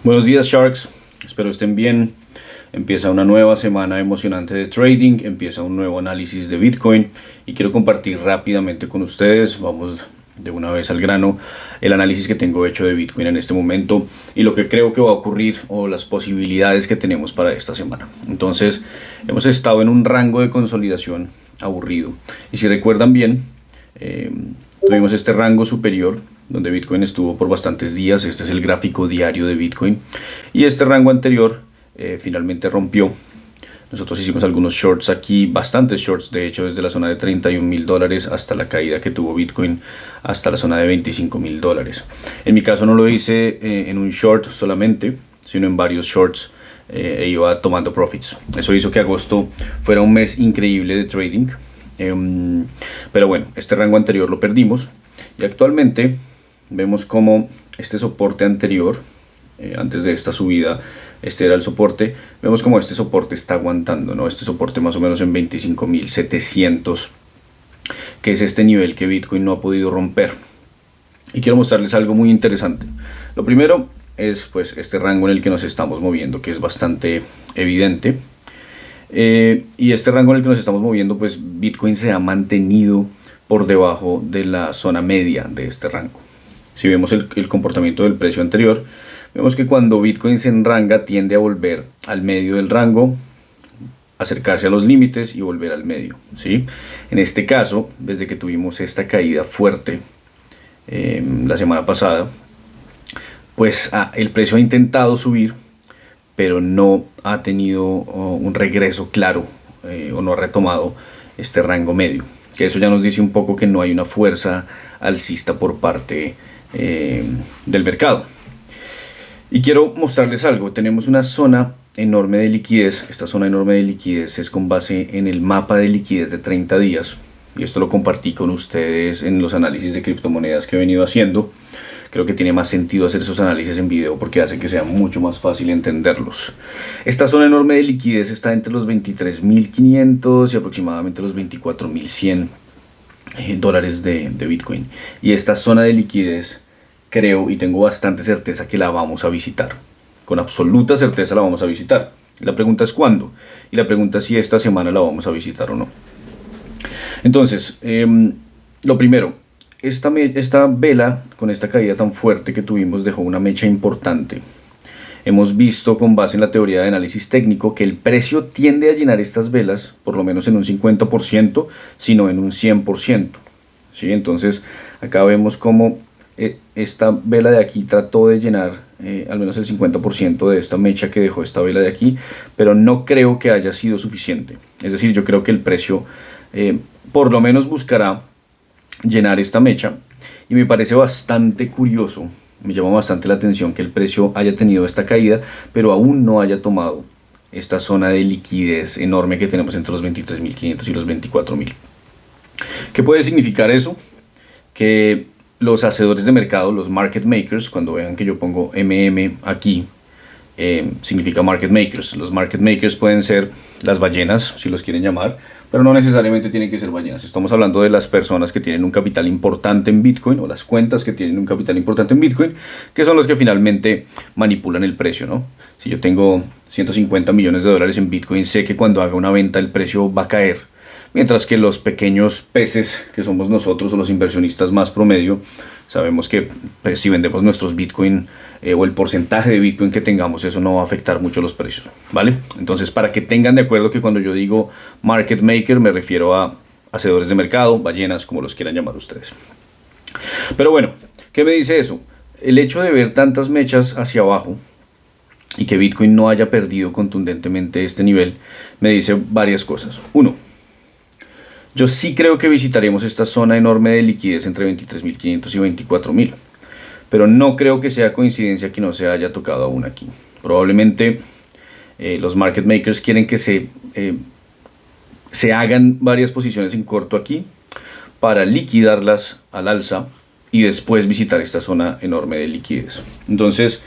Buenos días, Sharks. Espero estén bien. Empieza una nueva semana emocionante de trading, empieza un nuevo análisis de Bitcoin y quiero compartir rápidamente con ustedes, vamos de una vez al grano, el análisis que tengo hecho de Bitcoin en este momento y lo que creo que va a ocurrir o las posibilidades que tenemos para esta semana. Entonces, hemos estado en un rango de consolidación aburrido y si recuerdan bien, tuvimos este rango superior donde Bitcoin estuvo por bastantes días. Este es el gráfico diario de Bitcoin y este rango anterior finalmente rompió. Nosotros hicimos algunos shorts aquí, bastantes shorts de hecho, desde la zona de $31,000 hasta la caída que tuvo Bitcoin hasta la zona de $25,000. En mi caso no lo hice en un short solamente, sino en varios shorts e iba tomando profits. Eso hizo que agosto fuera un mes increíble de trading. Pero bueno, este rango anterior lo perdimos y actualmente vemos como este soporte anterior, antes de esta subida, este era el soporte, vemos como este soporte está aguantando, ¿no? Este soporte más o menos en 25,700, que es este nivel que Bitcoin no ha podido romper. Y quiero mostrarles algo muy interesante. Lo primero es pues este rango en el que nos estamos moviendo, que es bastante evidente. Y este rango en el que nos estamos moviendo, pues Bitcoin se ha mantenido por debajo de la zona media de este rango. Si vemos el comportamiento del precio anterior, vemos que cuando Bitcoin se enranga tiende a volver al medio del rango, acercarse a los límites y volver al medio, ¿sí? En este caso, desde que tuvimos esta caída fuerte la semana pasada, pues el precio ha intentado subir, pero no ha tenido un regreso claro o no ha retomado este rango medio. Que eso ya nos dice un poco que no hay una fuerza alcista por parte del mercado. Y quiero mostrarles algo. Tenemos una zona enorme de liquidez. Esta zona enorme de liquidez es con base en el mapa de liquidez de 30 días. Y esto lo compartí con ustedes en los análisis de criptomonedas que he venido haciendo. Creo que tiene más sentido hacer esos análisis en video porque hace que sea mucho más fácil entenderlos. Esta zona enorme de liquidez está entre los 23,500 y aproximadamente los 24,100 dólares de Bitcoin. Y esta zona de liquidez creo y tengo bastante certeza que la vamos a visitar. Con absoluta certeza la vamos a visitar. La pregunta es cuándo. Y la pregunta es si esta semana la vamos a visitar o no. Entonces, lo primero. Esta vela con esta caída tan fuerte que tuvimos dejó una mecha importante. Hemos visto con base en la teoría de análisis técnico que el precio tiende a llenar estas velas por lo menos en un 50%, sino en un 100%. ¿Sí? Entonces acá vemos como esta vela de aquí trató de llenar al menos el 50% de esta mecha que dejó esta vela de aquí, pero no creo que haya sido suficiente. Es decir, yo creo que el precio por lo menos buscará llenar esta mecha y me parece bastante curioso, me llama bastante la atención que el precio haya tenido esta caída pero aún no haya tomado esta zona de liquidez enorme que tenemos entre los 23,500 y los 24,000. ¿Qué puede significar eso? Que los hacedores de mercado, los market makers, cuando vean que yo pongo MM aquí, significa market makers. Los market makers pueden ser las ballenas, si los quieren llamar, pero no necesariamente tienen que ser ballenas. Estamos hablando de las personas que tienen un capital importante en Bitcoin o las cuentas que tienen un capital importante en Bitcoin, que son los que finalmente manipulan el precio, ¿no? Si yo tengo 150 millones de dólares en Bitcoin, sé que cuando haga una venta el precio va a caer. Mientras que los pequeños peces que somos nosotros o los inversionistas más promedio, sabemos que pues, si vendemos nuestros Bitcoin o el porcentaje de Bitcoin que tengamos, eso no va a afectar mucho los precios, ¿vale? Entonces, para que tengan de acuerdo que cuando yo digo market maker me refiero a hacedores de mercado, ballenas, como los quieran llamar ustedes. Pero bueno, ¿qué me dice eso? El hecho de ver tantas mechas hacia abajo y que Bitcoin no haya perdido contundentemente este nivel me dice varias cosas. Uno, yo sí creo que visitaremos esta zona enorme de liquidez entre 23,500 y 24,000, pero no creo que sea coincidencia que no se haya tocado aún aquí. Probablemente los market makers quieren que se hagan varias posiciones en corto aquí para liquidarlas al alza y después visitar esta zona enorme de liquidez. Entonces,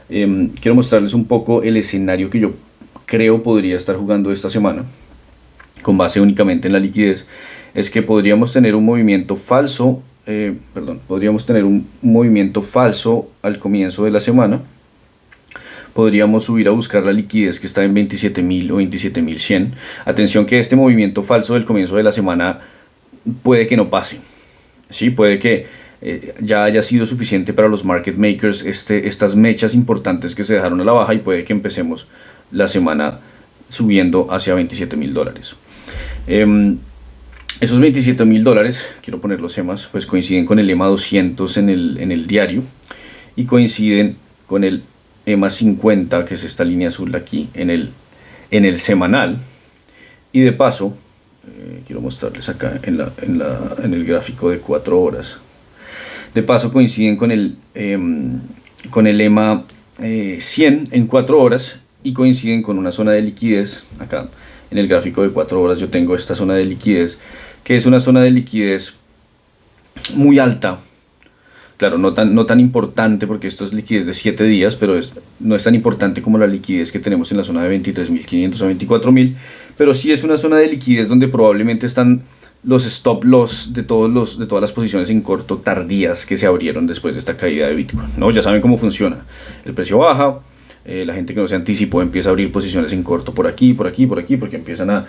quiero mostrarles un poco el escenario que yo creo podría estar jugando esta semana, con base únicamente en la liquidez. Es que podríamos tener un movimiento falso, podríamos tener un movimiento falso al comienzo de la semana, podríamos subir a buscar la liquidez que está en 27.000 o 27.100. Atención que este movimiento falso del comienzo de la semana puede que no pase, ¿sí? Puede que ya haya sido suficiente para los market makers estas mechas importantes que se dejaron a la baja, y puede que empecemos la semana subiendo hacia $27.000. Esos $27.000, quiero poner los EMAs, pues coinciden con el EMA 200 en el diario, y coinciden con el EMA 50, que es esta línea azul aquí, en el semanal. Y de paso, quiero mostrarles acá en el gráfico de 4 horas. De paso coinciden con el EMA 100 en 4 horas, y coinciden con una zona de liquidez. Acá en el gráfico de 4 horas yo tengo esta zona de liquidez, que es una zona de liquidez muy alta. Claro, no tan importante, porque esto es liquidez de 7 días, pero no es tan importante como la liquidez que tenemos en la zona de 23.500 a 24.000, pero sí es una zona de liquidez donde probablemente están los stop loss de todas las posiciones en corto tardías que se abrieron después de esta caída de Bitcoin, ¿no? Ya saben cómo funciona. El precio baja, la gente que no se anticipó empieza a abrir posiciones en corto por aquí, porque empiezan a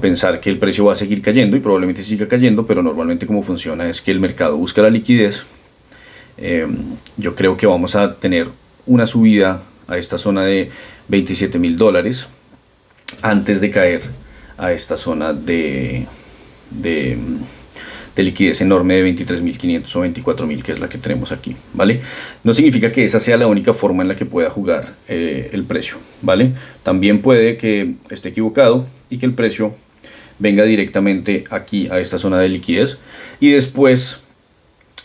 pensar que el precio va a seguir cayendo, y probablemente siga cayendo, pero normalmente como funciona es que el mercado busca la liquidez. Yo creo que vamos a tener una subida a esta zona de $27.000 antes de caer a esta zona de liquidez enorme de 23.500 o 24.000, que es la que tenemos aquí, ¿vale? No significa que esa sea la única forma en la que pueda jugar el precio, ¿vale? También puede que esté equivocado y que el precio venga directamente aquí a esta zona de liquidez, y después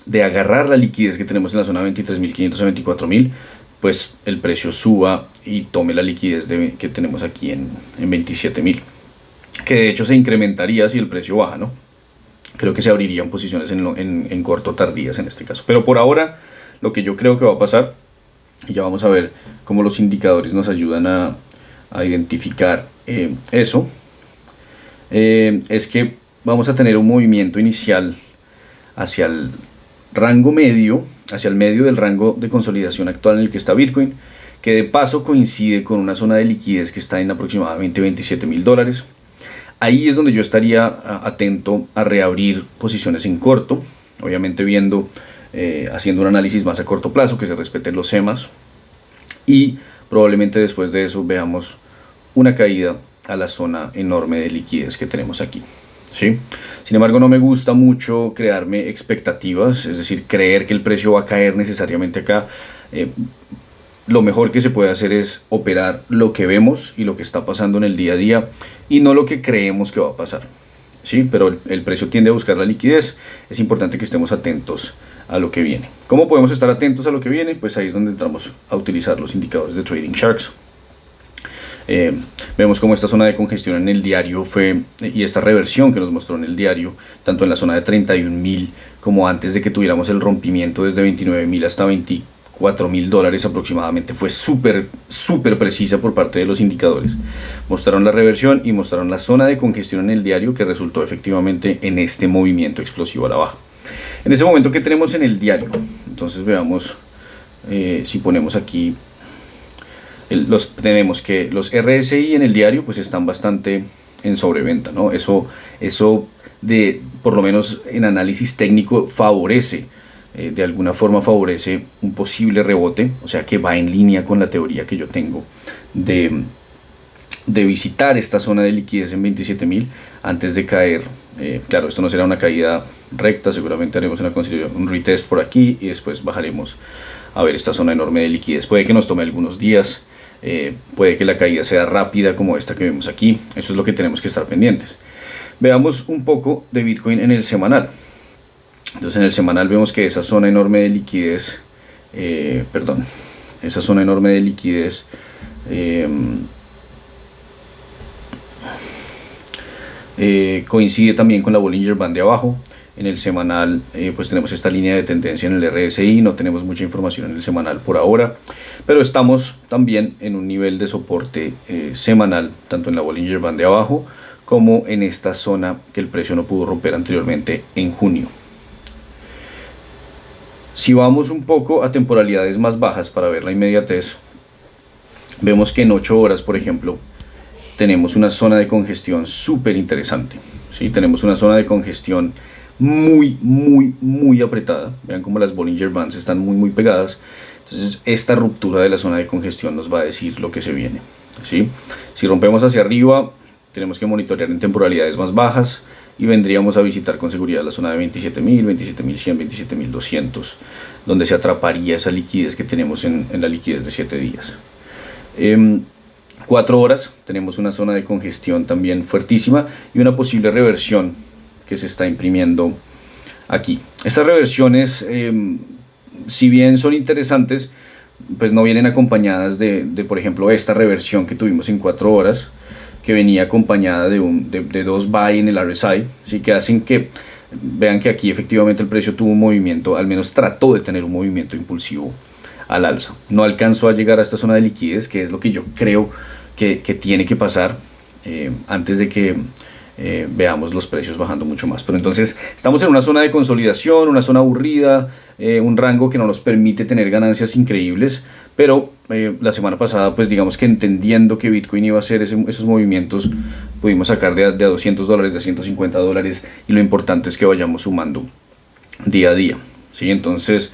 de agarrar la liquidez que tenemos en la zona de 23.500 a 24.000, pues el precio suba y tome la liquidez que tenemos aquí en 27.000, que de hecho se incrementaría si el precio baja, ¿no? Creo que se abrirían posiciones en corto tardías en este caso. Pero por ahora, lo que yo creo que va a pasar, y ya vamos a ver cómo los indicadores nos ayudan a identificar eso, es que vamos a tener un movimiento inicial hacia el rango medio, hacia el medio del rango de consolidación actual en el que está Bitcoin, que de paso coincide con una zona de liquidez que está en aproximadamente $27.000. Ahí es donde yo estaría atento a reabrir posiciones en corto, obviamente haciendo un análisis más a corto plazo, que se respeten los EMAs, y probablemente después de eso veamos una caída a la zona enorme de liquidez que tenemos aquí, ¿sí? Sin embargo, no me gusta mucho crearme expectativas, es decir, creer que el precio va a caer necesariamente acá. Lo mejor que se puede hacer es operar lo que vemos y lo que está pasando en el día a día, y no lo que creemos que va a pasar, ¿sí? Pero el precio tiende a buscar la liquidez. Es importante que estemos atentos a lo que viene. ¿Cómo podemos estar atentos a lo que viene? Pues ahí es donde entramos a utilizar los indicadores de Trading Sharks. Vemos como esta zona de congestión en el diario y esta reversión que nos mostró en el diario, tanto en la zona de 31.000 como antes de que tuviéramos el rompimiento desde 29.000 hasta $24.000 aproximadamente, fue súper precisa por parte de los indicadores. Mostraron la reversión y mostraron la zona de congestión en el diario, que resultó efectivamente en este movimiento explosivo a la baja. En ese momento, ¿qué tenemos en el diario? Entonces veamos, si ponemos aquí, tenemos que los RSI en el diario pues están bastante en sobreventa, ¿no? Eso por lo menos en análisis técnico favorece, de alguna forma favorece un posible rebote, o sea que va en línea con la teoría que yo tengo de visitar esta zona de liquidez en 27.000 antes de caer. Claro, esto no será una caída recta, seguramente haremos un retest por aquí y después bajaremos a ver esta zona enorme de liquidez. Puede que nos tome algunos días, puede que la caída sea rápida como esta que vemos aquí. Eso es lo que tenemos que estar pendientes. Veamos un poco de Bitcoin en el semanal. Entonces en el semanal vemos que esa zona enorme de liquidez, coincide también con la Bollinger Band de abajo. En el semanal pues tenemos esta línea de tendencia en el RSI, no tenemos mucha información en el semanal por ahora, pero estamos también en un nivel de soporte semanal, tanto en la Bollinger Band de abajo como en esta zona que el precio no pudo romper anteriormente en junio. Si vamos un poco a temporalidades más bajas para ver la inmediatez, vemos que en 8 horas, por ejemplo, tenemos una zona de congestión súper interesante, ¿sí? Tenemos una zona de congestión muy apretada. Vean cómo las Bollinger Bands están muy pegadas. Entonces esta ruptura de la zona de congestión nos va a decir lo que se viene, ¿sí? Si rompemos hacia arriba, tenemos que monitorear en temporalidades más bajas y vendríamos a visitar con seguridad la zona de 27.000, 27.100, 27.200, donde se atraparía esa liquidez que tenemos en la liquidez de 7 días. 4 horas tenemos una zona de congestión también fuertísima y una posible reversión que se está imprimiendo aquí. Estas reversiones, si bien son interesantes, pues no vienen acompañadas de por ejemplo, esta reversión que tuvimos en 4 horas, que venía acompañada de 2 buy en el RSI, ¿sí? Que hacen que vean que aquí efectivamente el precio tuvo un movimiento, al menos trató de tener un movimiento impulsivo al alza. No alcanzó a llegar a esta zona de liquidez, que es lo que yo creo que tiene que pasar antes de que veamos los precios bajando mucho más. Pero entonces estamos en una zona de consolidación, una zona aburrida, un rango que no nos permite tener ganancias increíbles, pero la semana pasada, pues digamos que entendiendo que Bitcoin iba a hacer esos movimientos, pudimos sacar de a $200, de $150, y lo importante es que vayamos sumando día a día, ¿sí? Entonces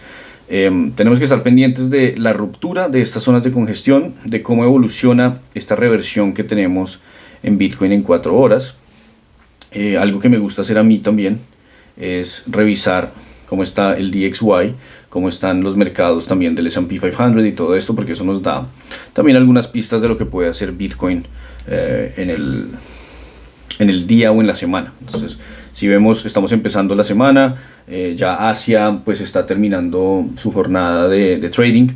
tenemos que estar pendientes de la ruptura de estas zonas de congestión, de cómo evoluciona esta reversión que tenemos en Bitcoin en 4 horas. Algo que me gusta hacer a mí también es revisar cómo está el DXY, cómo están los mercados también del S&P 500 y todo esto, porque eso nos da también algunas pistas de lo que puede hacer Bitcoin en el día o en la semana. Entonces, si vemos, estamos empezando la semana, ya Asia pues está terminando su jornada de trading.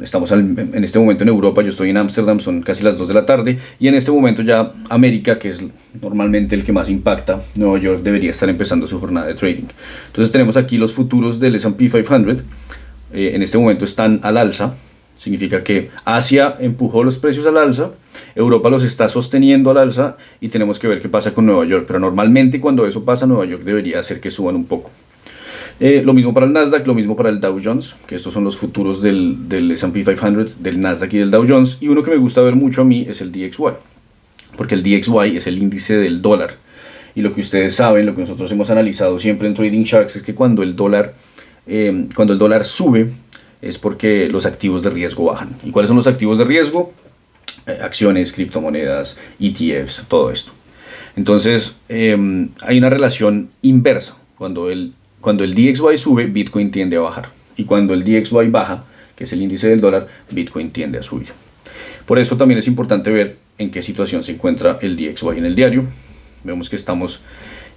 Estamos en este momento en Europa, yo estoy en Ámsterdam, son casi las 2 de la tarde, y en este momento ya América, que es normalmente el que más impacta, Nueva York, debería estar empezando su jornada de trading. Entonces tenemos aquí los futuros del S&P 500, en este momento están al alza, significa que Asia empujó los precios al alza, Europa los está sosteniendo al alza, y tenemos que ver qué pasa con Nueva York, pero normalmente cuando eso pasa, Nueva York debería hacer que suban un poco. Lo mismo para el Nasdaq, lo mismo para el Dow Jones, que estos son los futuros del S&P 500, del Nasdaq y del Dow Jones. Y uno que me gusta ver mucho a mí es el DXY, porque el DXY es el índice del dólar. Y lo que ustedes saben, lo que nosotros hemos analizado siempre en Trading Sharks, es que cuando el dólar sube, es porque los activos de riesgo bajan. ¿Y cuáles son los activos de riesgo? Acciones, criptomonedas, ETFs, todo esto. Entonces, hay una relación inversa. Cuando el DXY sube, Bitcoin tiende a bajar. Y cuando el DXY baja, que es el índice del dólar, Bitcoin tiende a subir. Por eso también es importante ver en qué situación se encuentra el DXY en el diario. Vemos que estamos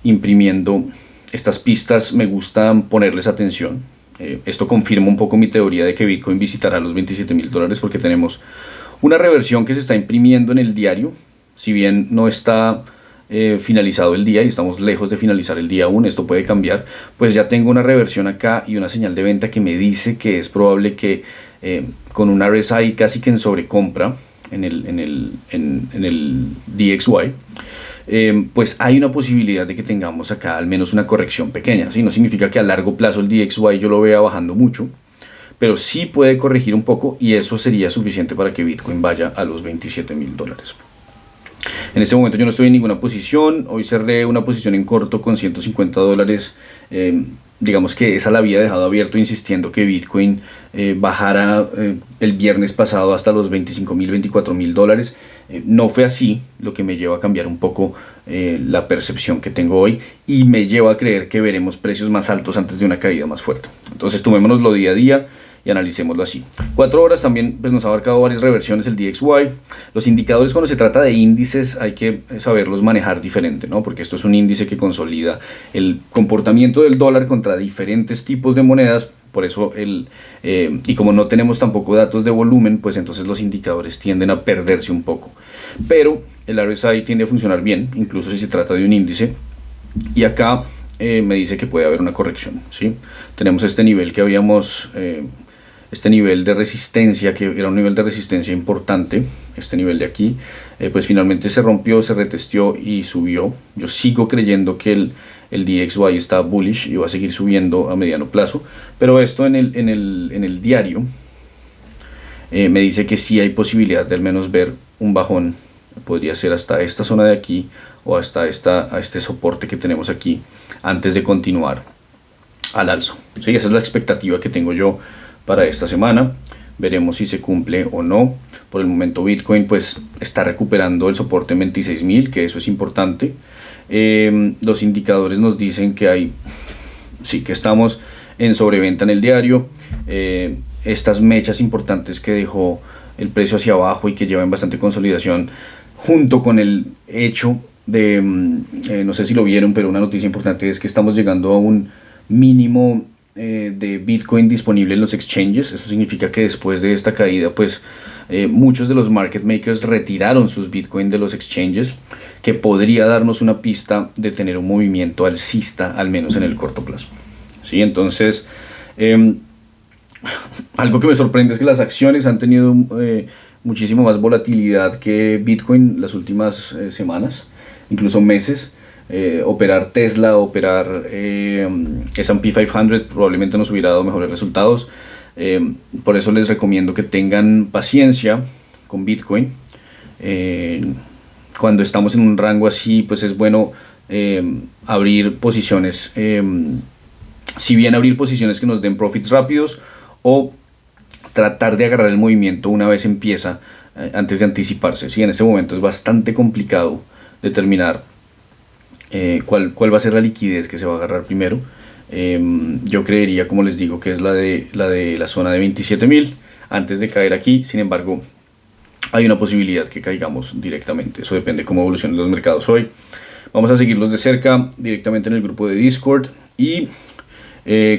imprimiendo estas pistas, me gusta ponerles atención. Esto confirma un poco mi teoría de que Bitcoin visitará los $27.000, porque tenemos una reversión que se está imprimiendo en el diario. Si bien no está finalizado el día y estamos lejos de finalizar el día aún, esto puede cambiar, pues ya tengo una reversión acá y una señal de venta que me dice que es probable que con un RSI casi que en sobrecompra en el DXY, pues hay una posibilidad de que tengamos acá al menos una corrección pequeña, ¿sí? No significa que a largo plazo el DXY yo lo vea bajando mucho, pero sí puede corregir un poco, y eso sería suficiente para que Bitcoin vaya a los $27.000. En este momento yo no estoy en ninguna posición. Hoy cerré una posición en corto con $150. Digamos que esa la había dejado abierto insistiendo que Bitcoin bajara el viernes pasado hasta los $25.000, $24.000. No fue así, lo que me lleva a cambiar un poco la percepción que tengo hoy, y me lleva a creer que veremos precios más altos antes de una caída más fuerte. Entonces tomémonoslo día a día y analicémoslo así. 4 horas también pues, nos ha abarcado varias reversiones el DXY. Los indicadores, cuando se trata de índices, hay que saberlos manejar diferente, ¿no? Porque esto es un índice que consolida el comportamiento del dólar contra diferentes tipos de monedas. Por eso y como no tenemos tampoco datos de volumen, pues entonces los indicadores tienden a perderse un poco. Pero el RSI tiende a funcionar bien, incluso si se trata de un índice. Y acá me dice que puede haber una corrección, ¿sí? Tenemos este nivel que habíamos... este nivel de resistencia, que era un nivel de resistencia importante, este nivel de aquí, pues finalmente se rompió, se retesteó y subió. Yo sigo creyendo que el DXY está bullish y va a seguir subiendo a mediano plazo, pero esto en el diario me dice que sí hay posibilidad de al menos ver un bajón. Podría ser hasta esta zona de aquí o hasta este soporte que tenemos aquí antes de continuar al alza. Sí, esa es la expectativa que tengo yo para esta semana. Veremos si se cumple o no. Por el momento Bitcoin pues está recuperando el soporte en 26.000, que eso es importante. Los indicadores nos dicen que que estamos en sobreventa en el diario. Estas mechas importantes que dejó el precio hacia abajo y que llevan bastante consolidación, junto con el hecho de, no sé si lo vieron, pero una noticia importante es que estamos llegando a un mínimo de Bitcoin disponible en los exchanges. Eso significa que después de esta caída pues muchos de los market makers retiraron sus Bitcoin de los exchanges, que podría darnos una pista de tener un movimiento alcista al menos en el corto plazo. ¿Sí? Entonces algo que me sorprende es que las acciones han tenido muchísimo más volatilidad que Bitcoin las últimas semanas, incluso meses. Operar Tesla, operar S&P 500 probablemente nos hubiera dado mejores resultados. Por eso les recomiendo que tengan paciencia con Bitcoin. Cuando estamos en un rango así, pues es bueno abrir posiciones, si bien abrir posiciones que nos den profits rápidos, o tratar de agarrar el movimiento una vez empieza, antes de anticiparse. Sí, en este momento es bastante complicado determinar cuál va a ser la liquidez que se va a agarrar primero. Yo creería, como les digo, que es la de la zona de 27.000 antes de caer aquí. Sin embargo, hay una posibilidad que caigamos directamente. Eso depende de cómo evolucionen los mercados hoy. Vamos a seguirlos de cerca directamente en el grupo de Discord. Y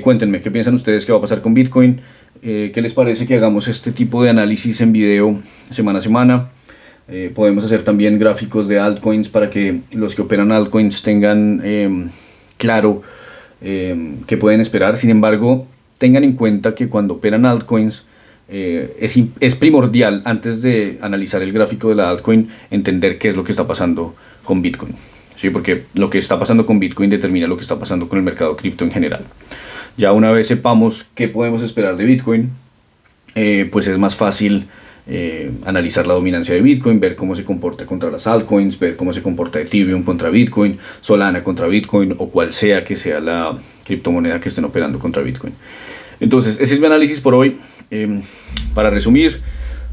cuéntenme qué piensan ustedes que va a pasar con Bitcoin. ¿Qué les parece que hagamos este tipo de análisis en video semana a semana? Podemos hacer también gráficos de altcoins para que los que operan altcoins tengan claro qué pueden esperar. Sin embargo, tengan en cuenta que cuando operan altcoins es primordial, antes de analizar el gráfico de la altcoin, entender qué es lo que está pasando con Bitcoin. ¿Sí? Porque lo que está pasando con Bitcoin determina lo que está pasando con el mercado cripto en general. Ya una vez sepamos qué podemos esperar de Bitcoin, pues es más fácil analizar la dominancia de Bitcoin, ver cómo se comporta contra las altcoins, ver cómo se comporta Ethereum contra Bitcoin, Solana contra Bitcoin, o cual sea que sea la criptomoneda que estén operando contra Bitcoin. Entonces, ese es mi análisis por hoy. Para resumir,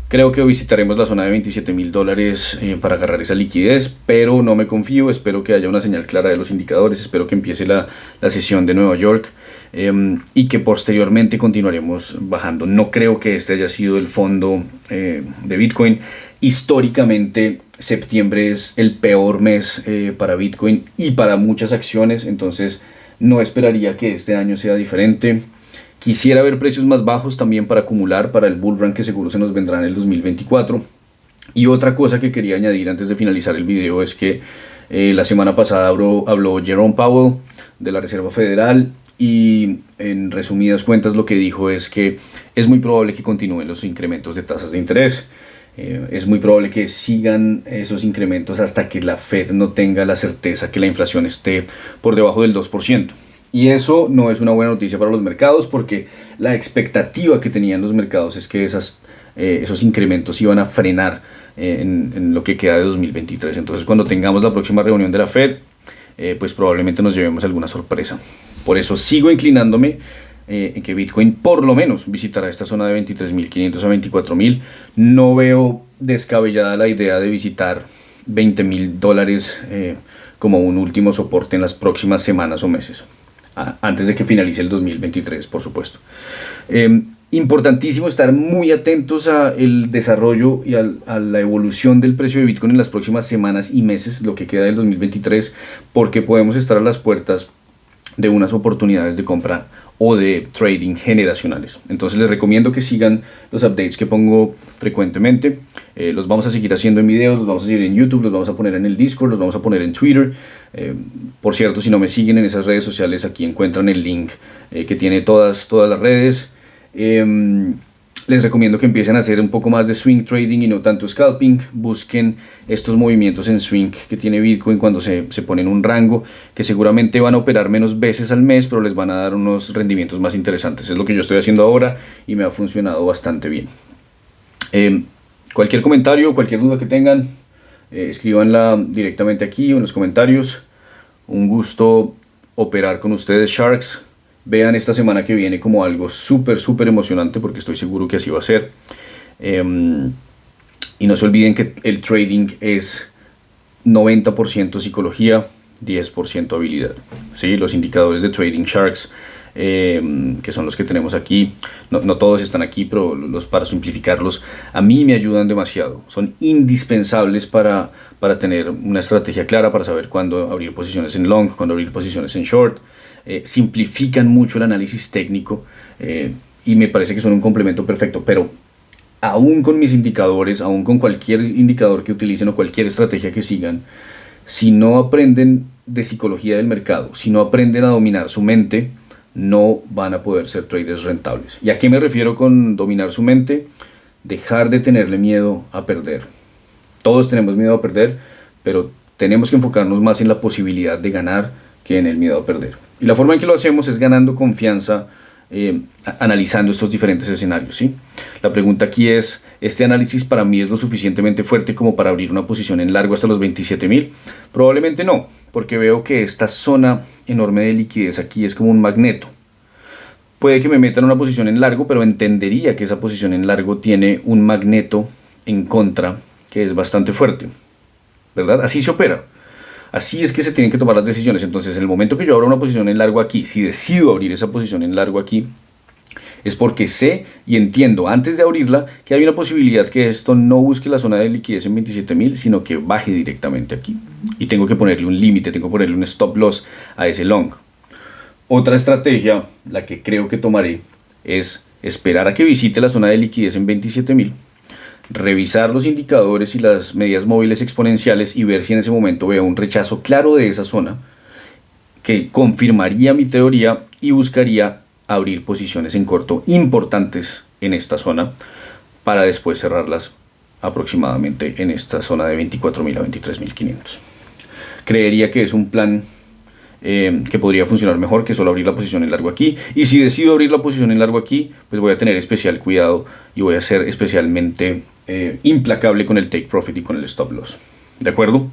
creo que visitaremos la zona de $27.000 para agarrar esa liquidez, pero no me confío. Espero que haya una señal clara de los indicadores, espero que empiece la sesión de Nueva York, y que posteriormente continuaremos bajando. No creo que este haya sido el fondo de Bitcoin. Históricamente, septiembre es el peor mes para Bitcoin y para muchas acciones, entonces no esperaría que este año sea diferente. Quisiera ver precios más bajos también para acumular para el bull run que seguro se nos vendrá en el 2024. Y otra cosa que quería añadir antes de finalizar el video es que la semana pasada habló Jerome Powell de la Reserva Federal, y en resumidas cuentas lo que dijo es que es muy probable que continúen los incrementos de tasas de interés. Es muy probable que sigan esos incrementos hasta que la Fed no tenga la certeza que la inflación esté por debajo del 2%. Y eso no es una buena noticia para los mercados, porque la expectativa que tenían los mercados es que esos incrementos iban a frenar en lo que queda de 2023. Entonces, cuando tengamos la próxima reunión de la Fed, pues probablemente nos llevemos alguna sorpresa. Por eso sigo inclinándome en que Bitcoin por lo menos visitará esta zona de 23.500 a 24.000. No veo descabellada la idea de visitar $20.000 como un último soporte en las próximas semanas o meses, antes de que finalice el 2023, por supuesto. Importantísimo estar muy atentos al desarrollo y a la evolución del precio de Bitcoin en las próximas semanas y meses, lo que queda del 2023, porque podemos estar a las puertas de unas oportunidades de compra o de trading generacionales. Entonces les recomiendo que sigan los updates que pongo frecuentemente. Los vamos a seguir haciendo en videos, los vamos a seguir en YouTube, los vamos a poner en el Discord, los vamos a poner en Twitter. Por cierto, si no me siguen en esas redes sociales, aquí encuentran el link que tiene todas las redes. Les recomiendo que empiecen a hacer un poco más de swing trading y no tanto scalping. Busquen estos movimientos en swing que tiene Bitcoin cuando se pone en un rango, que seguramente van a operar menos veces al mes, pero les van a dar unos rendimientos más interesantes. Es lo que yo estoy haciendo ahora y me ha funcionado bastante bien. Cualquier comentario, cualquier duda que tengan, escríbanla directamente aquí o en los comentarios. Un gusto operar con ustedes, Sharks. Vean esta semana que viene como algo súper emocionante, porque estoy seguro que así va a ser. Y no se olviden que el trading es 90% psicología, 10% habilidad. ¿Sí? Los indicadores de Trading Sharks, que son los que tenemos aquí, no todos están aquí, pero para simplificarlos, a mí me ayudan demasiado. Son indispensables para tener una estrategia clara, para saber cuándo abrir posiciones en long, cuándo abrir posiciones en short. Simplifican mucho el análisis técnico, y me parece que son un complemento perfecto, pero aún con mis indicadores, aún con cualquier indicador que utilicen o cualquier estrategia que sigan, si no aprenden de psicología del mercado, si no aprenden a dominar su mente, no van a poder ser traders rentables. ¿Y a qué me refiero con dominar su mente? Dejar de tenerle miedo a perder. Todos tenemos miedo a perder, pero tenemos que enfocarnos más en la posibilidad de ganar que en el miedo a perder. Y la forma en que lo hacemos es ganando confianza, analizando estos diferentes escenarios, ¿sí? La pregunta aquí es, ¿este análisis para mí es lo suficientemente fuerte como para abrir una posición en largo hasta los 27.000? Probablemente no, porque veo que esta zona enorme de liquidez aquí es como un magneto. Puede que me meta en una posición en largo, pero entendería que esa posición en largo tiene un magneto en contra que es bastante fuerte, ¿verdad? Así se opera. Así es que se tienen que tomar las decisiones. Entonces, en el momento que yo abro una posición en largo aquí, si decido abrir esa posición en largo aquí, es porque sé y entiendo antes de abrirla que hay una posibilidad que esto no busque la zona de liquidez en 27.000, sino que baje directamente aquí. Y tengo que ponerle un límite, tengo que ponerle un stop loss a ese long. Otra estrategia, la que creo que tomaré, es esperar a que visite la zona de liquidez en 27.000. Revisar los indicadores y las medidas móviles exponenciales y ver si en ese momento veo un rechazo claro de esa zona que confirmaría mi teoría, y buscaría abrir posiciones en corto importantes en esta zona para después cerrarlas aproximadamente en esta zona de 24.000 a 23.500. Creería que es un plan que podría funcionar mejor que solo abrir la posición en largo aquí, y si decido abrir la posición en largo aquí, pues voy a tener especial cuidado y voy a ser especialmente implacable con el take profit y con el stop loss. ¿De acuerdo?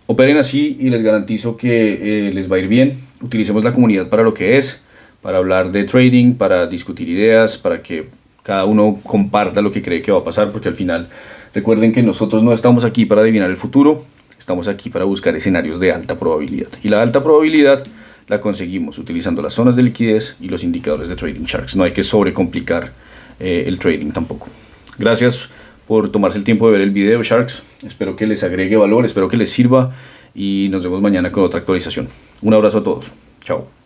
Operen así y les garantizo que les va a ir bien. Utilicemos la comunidad para lo que es, para hablar de trading, para discutir ideas, para que cada uno comparta lo que cree que va a pasar, porque al final recuerden que nosotros no estamos aquí para adivinar el futuro, estamos aquí para buscar escenarios de alta probabilidad. Y la alta probabilidad la conseguimos utilizando las zonas de liquidez y los indicadores de Trading Sharks. No hay que sobrecomplicar el trading tampoco. Gracias por tomarse el tiempo de ver el video, Sharks. Espero que les agregue valor, espero que les sirva y nos vemos mañana con otra actualización. Un abrazo a todos. Chao.